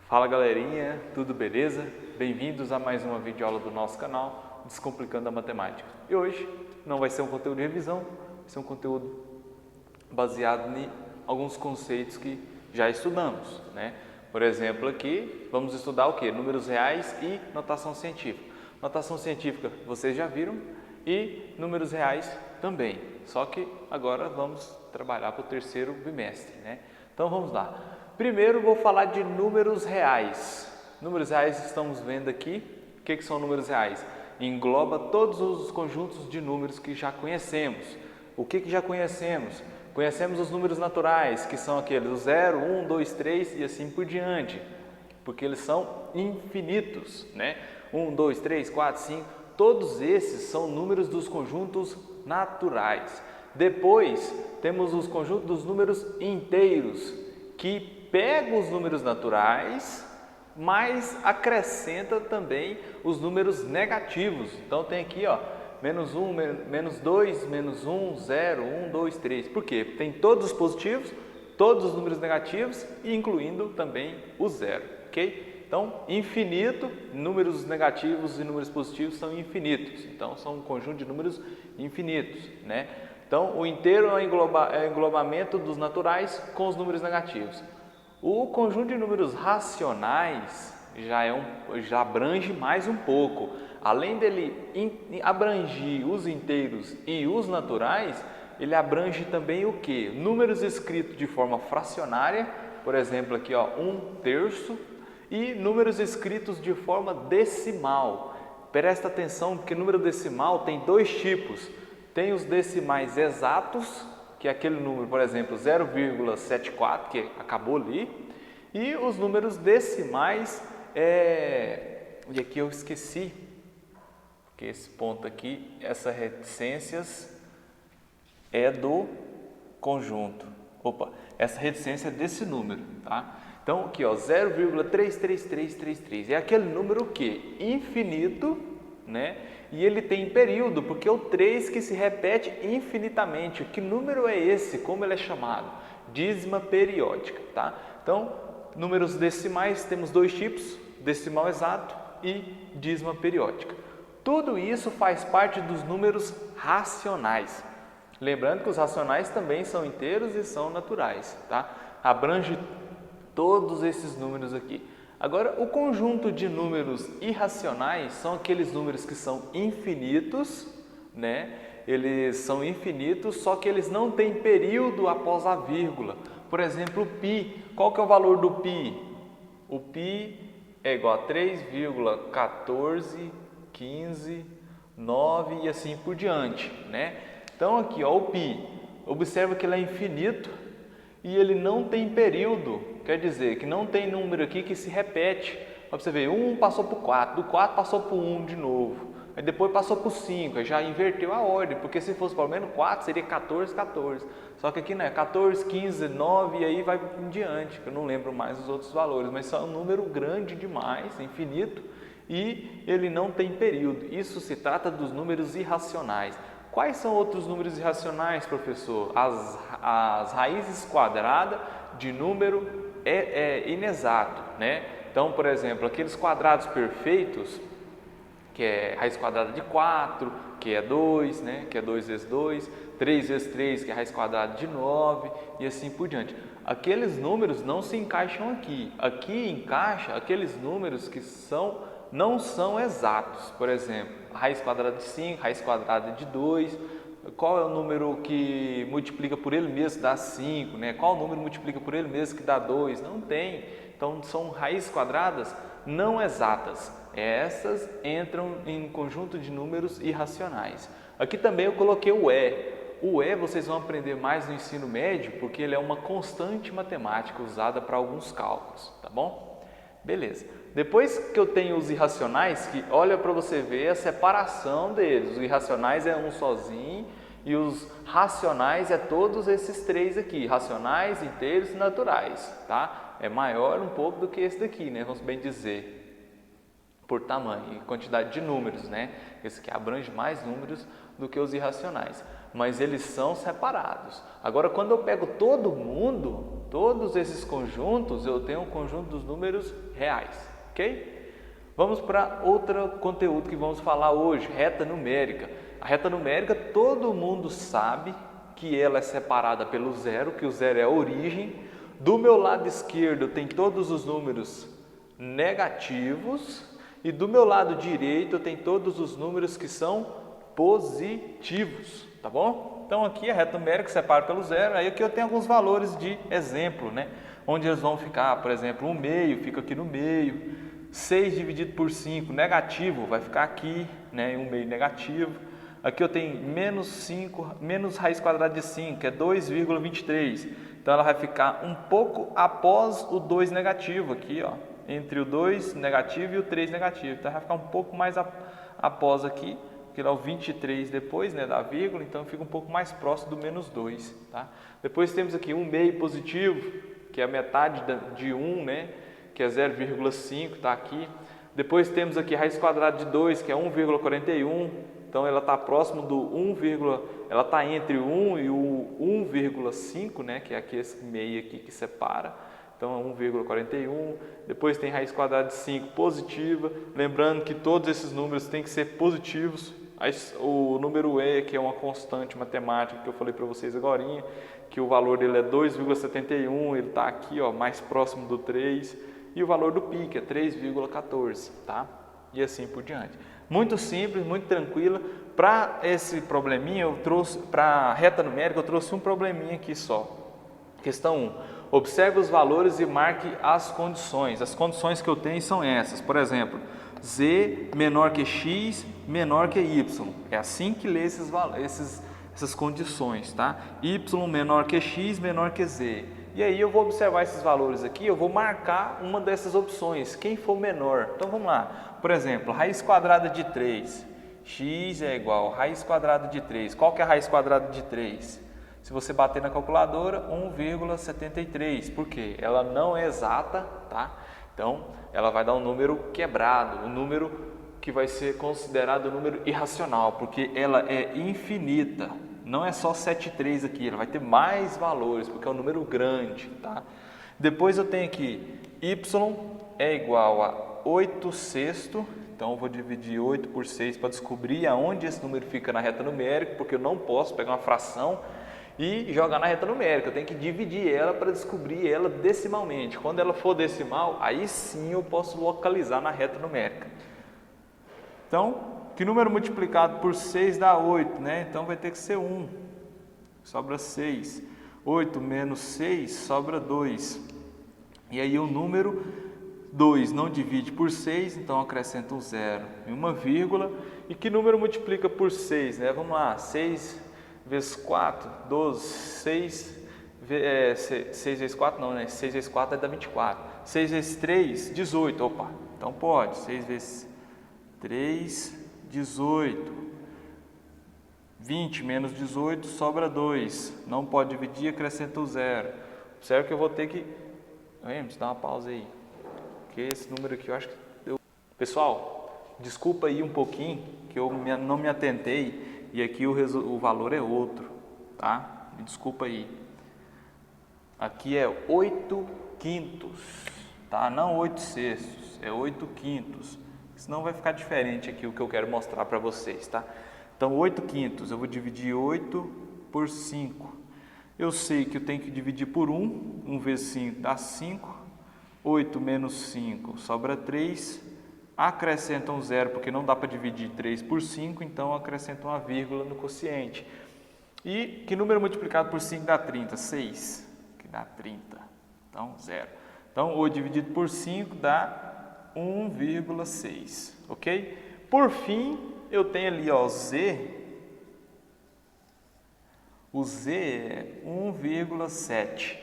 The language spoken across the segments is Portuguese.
Fala galerinha, tudo beleza? Bem-vindos a mais uma videoaula do nosso canal Descomplicando a Matemática. E hoje não vai ser um conteúdo de revisão, vai ser um conteúdo baseado em alguns conceitos que já estudamos, né? Por exemplo, aqui vamos estudar o que? Números reais e notação científica. Notação científica vocês já viram e números reais também, só que agora vamos trabalhar para o terceiro bimestre, né? Então vamos lá. Primeiro vou falar de números reais. Números reais estamos vendo aqui. O que são números reais? Engloba todos os conjuntos de números que já conhecemos. O que já conhecemos? Conhecemos os números naturais, que são aqueles 0, 1, 2, 3 e assim por diante, porque eles são infinitos, né? 1, 2, 3, 4, 5, todos esses são números dos conjuntos naturais. Depois temos os conjuntos dos números inteiros, que pega os números naturais, mas acrescenta também os números negativos. Então tem aqui, ó, menos 1, menos 2, menos 1, 0, 1, 2, 3. Por quê? Tem todos os positivos, todos os números negativos, incluindo também o zero, ok? Então, infinito, números negativos e números positivos são infinitos. Então, são um conjunto de números infinitos, né? Então, o inteiro é o englobamento dos naturais com os números negativos. O conjunto de números racionais já abrange mais um pouco. Além dele abranger os inteiros e os naturais, ele abrange também o que? Números escritos de forma fracionária, por exemplo aqui, ó, 1/3, e números escritos de forma decimal. Presta atenção porque número decimal tem dois tipos. Tem os decimais exatos, que é aquele número, por exemplo, 0,74, que acabou ali, e os números decimais, e aqui eu esqueci, porque esse ponto aqui, essas reticências é do conjunto. Opa, essa reticência é desse número, tá? Então aqui, ó, 0,33333, é aquele número que infinito, né? E ele tem período, porque é o 3 que se repete infinitamente. Que número é esse? Como ele é chamado? Dízima periódica, tá? Então, números decimais temos dois tipos, decimal exato e dízima periódica. Tudo isso faz parte dos números racionais. Lembrando que os racionais também são inteiros e são naturais, tá? Abrange todos esses números aqui. Agora, o conjunto de números irracionais são aqueles números que são infinitos, né? Eles são infinitos, só que eles não têm período após a vírgula. Por exemplo, o π. Qual que é o valor do π? O π é igual a 3,1415,9 e assim por diante, né? Então aqui, ó, o π. Observa que ele é infinito e ele não tem período. Quer dizer que não tem número aqui que se repete. Para você ver, 1 passou para o 4, do 4 passou para o 1 de novo, aí depois passou para o 5, aí já inverteu a ordem, porque se fosse pelo menos 4 seria 14, 14. Só que aqui não é 14, 15, 9 e aí vai em diante, que eu não lembro mais os outros valores, mas é um número grande demais, infinito, e ele não tem período. Isso se trata dos números irracionais. Quais são outros números irracionais, professor? As raízes quadradas de número inexato, né? Então, por exemplo, aqueles quadrados perfeitos, que é raiz quadrada de 4, que é 2, né? Que é 2 vezes 2, 3 vezes 3, que é raiz quadrada de 9 e assim por diante. Aqueles números não se encaixam aqui. Aqui encaixa aqueles números que não são exatos. Por exemplo, raiz quadrada de 5, raiz quadrada de 2. Qual é o número que multiplica por ele mesmo que dá 5, né? Qual o número multiplica por ele mesmo que dá 2? Não tem. Então, são raízes quadradas não exatas. Essas entram em conjunto de números irracionais. Aqui também eu coloquei o E. O E vocês vão aprender mais no ensino médio, porque ele é uma constante matemática usada para alguns cálculos, tá bom? Beleza. Depois que eu tenho os irracionais, que olha para você ver a separação deles. Os irracionais é um sozinho e os racionais é todos esses três aqui, racionais, inteiros e naturais, tá? É maior um pouco do que esse daqui, né? Vamos bem dizer, por tamanho e quantidade de números, né? Esse aqui abrange mais números do que os irracionais, mas eles são separados. Agora, quando eu pego todo mundo, todos esses conjuntos eu tenho um conjunto dos números reais, ok? Vamos para outro conteúdo que vamos falar hoje, reta numérica. A reta numérica todo mundo sabe que ela é separada pelo zero, que o zero é a origem. Do meu lado esquerdo tem todos os números negativos e do meu lado direito tem todos os números que são positivos, tá bom? Então aqui a reta numérica separa pelo zero, aí aqui eu tenho alguns valores de exemplo, né? Onde eles vão ficar, por exemplo, 1/2 fica aqui no meio, 6 dividido por 5 negativo vai ficar aqui, né? 1/2 negativo. Aqui eu tenho menos 5, menos raiz quadrada de 5, que é 2,23. Então ela vai ficar um pouco após o 2 negativo aqui, ó, entre o 2 negativo e o 3 negativo. Então vai ficar um pouco mais após aqui, que dá o 23 depois, né, da vírgula, então fica um pouco mais próximo do menos 2, tá? Depois temos aqui 1/2 positivo, que é a metade de 1, né, que é 0,5, tá aqui. Depois temos aqui raiz quadrada de 2, que é 1,41. Então ela está próximo do 1, ela está entre o 1 e o 1,5, né, que é aqui esse meio aqui que separa. Então é 1,41. Depois tem raiz quadrada de 5 positiva. Lembrando que todos esses números têm que ser positivos. O número E, que é uma constante matemática que eu falei para vocês agora, que o valor dele é 2,71, ele está aqui, ó, mais próximo do 3. E o valor do π, que é 3,14, tá? E assim por diante. Muito simples, muito tranquila. Para esse probleminha, eu trouxe, para a reta numérica, eu trouxe um probleminha aqui só. Questão 1. Observe os valores e marque as condições. As condições que eu tenho são essas. Por exemplo, z menor que x menor que y. É assim que lê essas condições, tá? Y menor que x menor que z. E aí eu vou observar esses valores aqui, eu vou marcar uma dessas opções, quem for menor. Então vamos lá. Por exemplo, raiz quadrada de 3. X é igual a raiz quadrada de 3. Qual que é a raiz quadrada de 3? Se você bater na calculadora, 1,73. Por quê? Ela não é exata, tá? Então, ela vai dar um número quebrado, um número que vai ser considerado um número irracional, porque ela é infinita. Não é só 7,3 aqui, ela vai ter mais valores, porque é um número grande, tá? Depois eu tenho aqui, y é igual a 8/6. Então, eu vou dividir 8 por 6 para descobrir aonde esse número fica na reta numérica, porque eu não posso pegar uma fração e jogar na reta numérica. Eu tenho que dividir ela para descobrir ela decimalmente. Quando ela for decimal, aí sim eu posso localizar na reta numérica. Então, que número multiplicado por 6 dá 8, né? Então, vai ter que ser 1. Sobra 6. 8 menos 6 sobra 2. E aí o número 2 não divide por 6, então acrescenta um 0 e uma vírgula. E que número multiplica por 6, né? Vamos lá, 6 vezes 4, 12, 6 vezes 4 não, né? 6 vezes 4 dá 24. 6 vezes 3, 18, opa, então pode. 6 vezes 3, 18. 20 menos 18 sobra 2. Não pode dividir, acrescenta o 0. Observe que eu vou ter que... Deixa eu dar uma pausa aí. Porque esse número aqui eu acho que... Pessoal, desculpa aí um pouquinho, que eu não me atentei. E aqui o valor é outro, tá? Me desculpa aí. Aqui é 8/5, tá? Não 8/6, é 8/5. Senão vai ficar diferente aqui o que eu quero mostrar para vocês, tá? Então, 8/5, eu vou dividir 8 por 5. Eu sei que eu tenho que dividir por 1. 1 vezes 5 dá 5. 8 menos 5 sobra 3. Acrescenta um 0, porque não dá para dividir 3 por 5, então acrescenta uma vírgula no quociente. E que número multiplicado por 5 dá 30? 6, que dá 30. Então, 0. Então, 8 dividido por 5 dá 1,6, ok? Por fim, eu tenho ali, ó, z. O z é 1,7.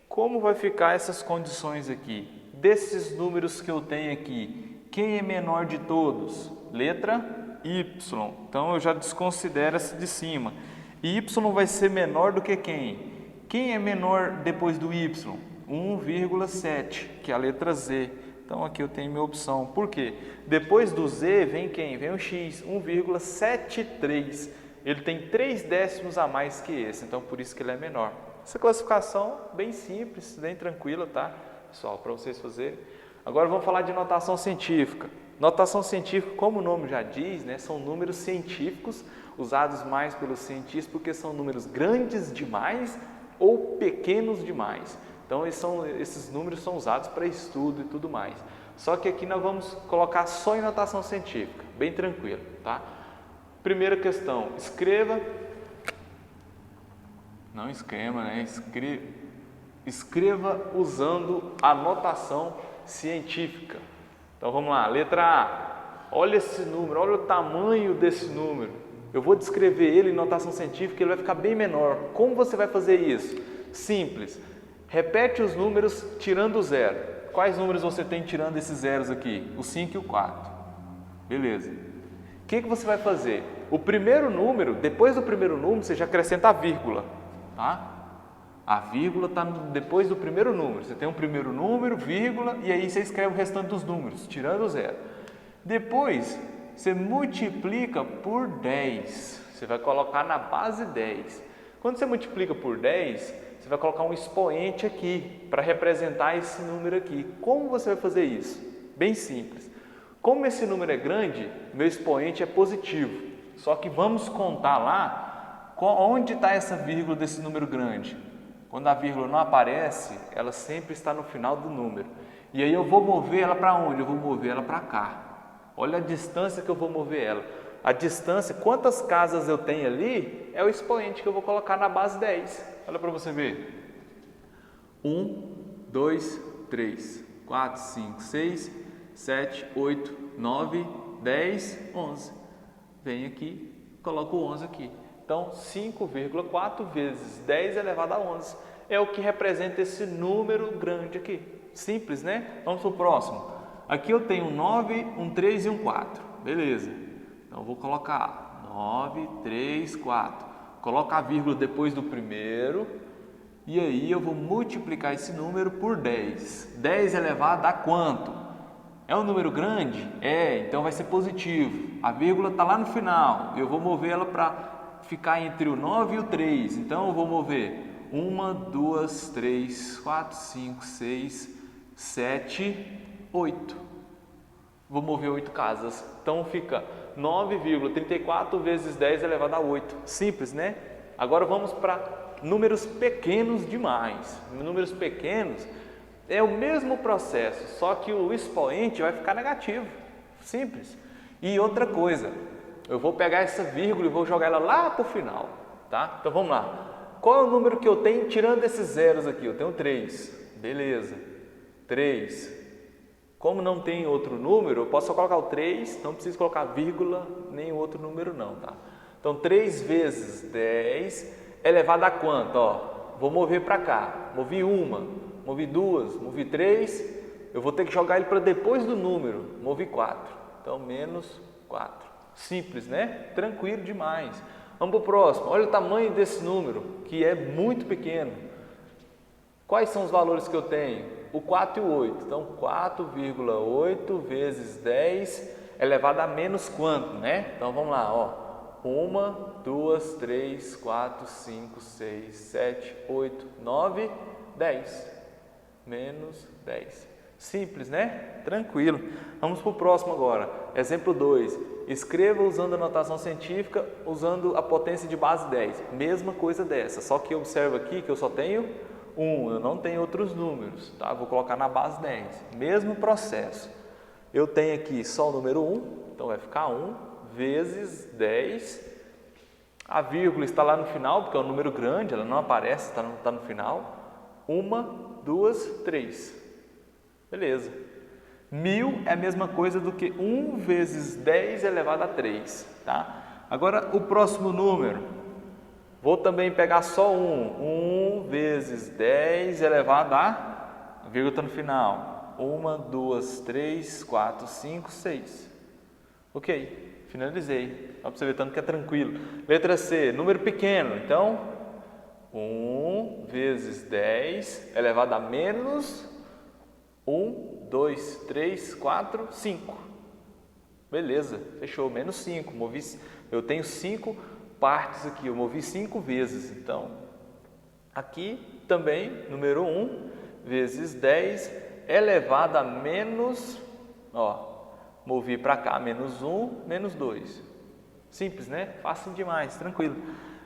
Como vai ficar essas condições aqui? Desses números que eu tenho aqui, quem é menor de todos? Letra Y. Então, eu já desconsidero essa de cima. Y vai ser menor do que quem? Quem é menor depois do Y? 1,7, que é a letra Z. Então, aqui eu tenho minha opção. Por quê? Depois do Z vem quem? Vem o X, 1,73. Ele tem 3 décimos a mais que esse, então por isso que ele é menor, Essa classificação bem simples, bem tranquila, tá, pessoal, para vocês fazerem. Agora vamos falar de notação científica. Notação científica, como o nome já diz, né, são números científicos usados mais pelos cientistas porque são números grandes demais ou pequenos demais. Então esses números são usados para estudo e tudo mais. Só que aqui nós vamos colocar só em notação científica, bem tranquilo, tá? Primeira questão, escreva, não escreva, né? Escreva usando a notação científica. Então vamos lá, letra A, olha esse número, olha o tamanho desse número. Eu vou descrever ele em notação científica, ele vai ficar bem menor. Como você vai fazer isso? Simples, repete os números tirando o zero. Quais números você tem tirando esses zeros aqui? O 5 e o 4. Beleza. O que você vai fazer? O primeiro número, depois do primeiro número, você já acrescenta a vírgula, tá? A vírgula está depois do primeiro número. Você tem um primeiro número, vírgula, e aí você escreve o restante dos números, tirando o zero. Depois, você multiplica por 10. Você vai colocar na base 10. Quando você multiplica por 10, você vai colocar um expoente aqui para representar esse número aqui. Como você vai fazer isso? Bem simples. Como esse número é grande, meu expoente é positivo. Só que vamos contar lá onde está essa vírgula desse número grande. Quando a vírgula não aparece, ela sempre está no final do número. E aí eu vou mover ela para onde? Eu vou mover ela para cá. Olha a distância que eu vou mover ela. A distância, quantas casas eu tenho ali, é o expoente que eu vou colocar na base 10. Olha para você ver. 1, 2, 3, 4, 5, 6, 7, 8, 9, 10, 11. Vem aqui, coloco o 11 aqui. Então, 5,4 vezes 10 elevado a 11 é o que representa esse número grande aqui. Simples, né? Vamos para o próximo. Aqui eu tenho um 9, um 3 e um 4. Beleza. Então, eu vou colocar 9, 3, 4. Coloca a vírgula depois do primeiro. E aí eu vou multiplicar esse número por 10. 10 elevado a quanto? É um número grande? É, então vai ser positivo. A vírgula está lá no final. Eu vou mover ela para ficar entre o 9 e o 3. Então eu vou mover 1, 2, 3, 4, 5, 6, 7, 8. Vou mover 8 casas. Então fica 9,34 vezes 10 elevado a 8. Simples, né? Agora vamos para números pequenos demais. Números pequenos é o mesmo processo, só que o expoente vai ficar negativo. Simples. E outra coisa, eu vou pegar essa vírgula e vou jogar ela lá para o final, tá? Então vamos lá. Qual é o número que eu tenho tirando esses zeros aqui? Eu tenho 3. Beleza. 3. Como não tem outro número, eu posso só colocar o 3, não preciso colocar vírgula, nem outro número não, tá? Então 3 vezes 10 elevado a quanto? Ó, vou mover para cá. Movi uma, movi duas, movi 3. Eu vou ter que jogar ele para depois do número. Movi 4. Então menos 4. Simples, né? Tranquilo demais. Vamos para o próximo. Olha o tamanho desse número, que é muito pequeno. Quais são os valores que eu tenho? O 4 e o 8. Então, 4,8 vezes 10 elevado a menos quanto, né? Então, vamos lá, ó. 1, 2, 3, 4, 5, 6, 7, 8, 9, 10. Menos 10. Simples, né? Tranquilo. Vamos para o próximo agora. Exemplo 2. Escreva usando a notação científica, usando a potência de base 10. Mesma coisa dessa, só que observa aqui que eu só tenho 1, eu não tenho outros números, tá? Vou colocar na base 10. Mesmo processo. Eu tenho aqui só o número 1, então vai ficar 1 vezes 10. A vírgula está lá no final, porque é um número grande, ela não aparece, está no final. 1, 2, 3. Beleza. 1000 é a mesma coisa do que 1 vezes 10 elevado a 3, tá? Agora o próximo número, vou também pegar só 1 vezes 10 elevado a vírgula está no final, 1, 2, 3, 4, 5, 6. Ok, finalizei. Dá para você ver tanto que é tranquilo. Letra C, número pequeno, então 1 vezes 10 elevado a menos 1, 2, 3, 4, 5. Beleza, fechou, menos 5. Eu tenho 5 partes aqui, eu movi 5 vezes. Então, Aqui também, número 1 vezes 10 elevado a menos, movi para cá, menos 1, menos 2. Simples, né? Fácil demais, tranquilo.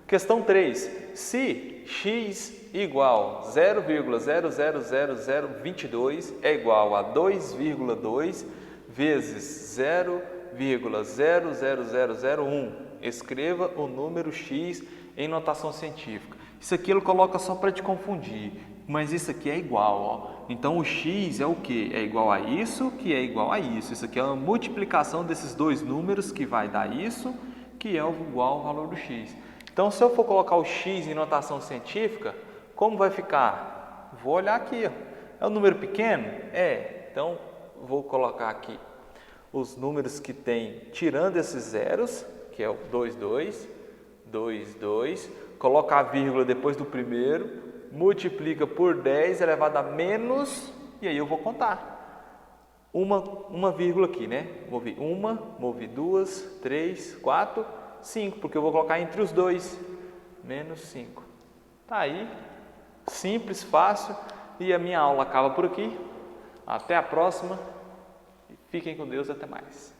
Questão 3. Se x igual 0,00022 é igual a 2,2 vezes 0,00001, escreva o número x em notação científica. Isso aqui ele coloca só para te confundir, mas isso aqui é igual, Então o x é o que? É igual a isso, que é igual a isso. Isso aqui é uma multiplicação desses dois números que vai dar isso, que é igual ao valor do x. Então se eu for colocar o x em notação científica, como vai ficar? Vou olhar aqui, É um número pequeno? Então vou colocar aqui os números que tem, tirando esses zeros, que é o 2, 2, 2, 2, coloca a vírgula depois do primeiro, multiplica por 10 elevado a menos, e aí eu vou contar. Uma vírgula aqui, né? Movi uma, movi duas, 3, 4, 5, porque eu vou colocar entre os dois, menos 5. Tá aí, simples, fácil, e a minha aula acaba por aqui. Até a próxima, fiquem com Deus, até mais.